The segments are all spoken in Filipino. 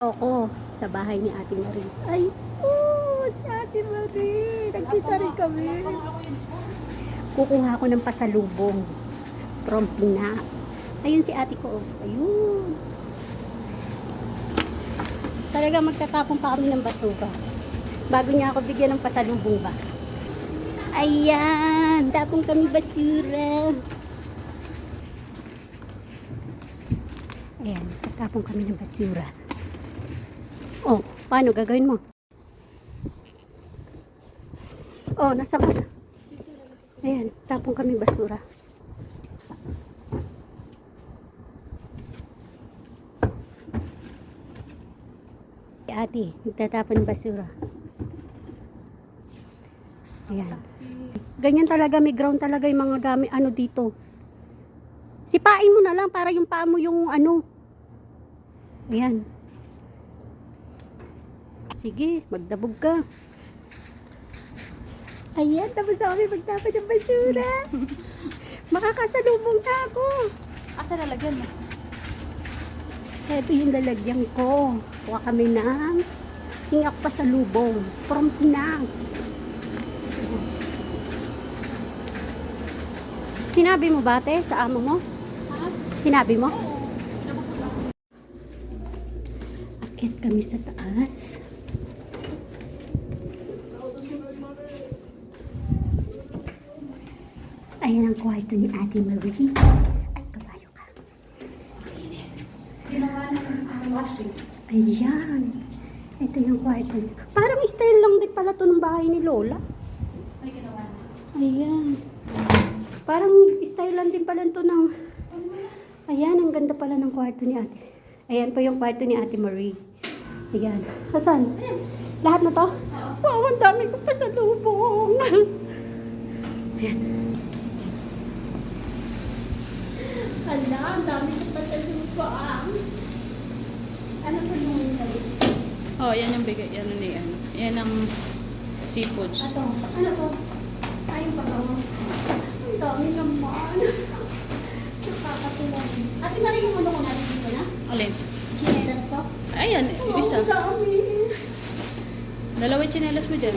Ako sa bahay ni Ate Marie. Ay, oh, si Ate Marie. Nagkita rin kami. Kukuha ko ng pasalubong from Pinas. Ayun si ate ko. Ayun. Talaga magtatapon pa kami ng basura. Bago niya ako bigyan ng pasalubong ba. Ayan. Tapon kami basura. Ayan. Tatapon kami ng basura. Oh, paano gagawin mo? Oh, nasa ka. Ayan, tapon kami basura. Ate, nagtatapon basura. Ayan. Ganyan talaga, may ground talaga yung mga gamit, ano dito. Sipain mo na lang para yung paa mo yung ano. Ayan. Sige, magdabog ka. Ayan, tapos na kami magtapon ng basura. Makakasalubong na ako. Asa lalagyan mo? Ito yung lalagyan ko. Kuha kami ng tingak pasalubong from Pinas. Sinabi mo ba, te, sa amo mo? Sinabi mo? Akit kami sa taas. Ayan ang kwarto ni Ate Marie. Ay, kabayo ka. Ayan. Ito yung kwarto niya. Parang style lang din pala to ng bahay ni Lola. Ayan. Parang style lang din pala to ng... Ayan, ang ganda pala ng kwarto ni Ate. Ayan po yung kwarto ni Ate Marie. Ayan. Hasan? Lahat na to? Wow, ang dami ko pa sa lubong. Ayan. Hala, ang dami ko pa sa lubong. Ano to yung galis? Oh, yan yung bigay. Yan ni ano. Yan ang seafoods. Ato, ano to? Ayun pa ba? Ang dami naman. Nakakatuwa. Ate Marie, yung ano ko natin dito na? Alin? Chinelas to? Ayan, Oh, isa. ang dami. Dalawa yung chinelas mo dyan.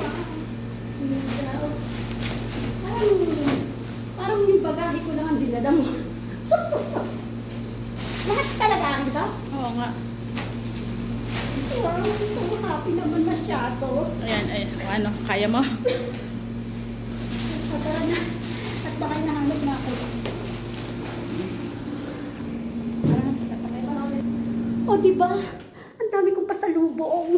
Parang yung bagay ko lang ang dinala mo. Lahat talaga akin to? Oo nga. Wow, so happy naman masyado. Ayan, ayan. Ano, kaya mo? Tara na. At baka nahanap na ako. O, diba? Ang dami kong pasalubong.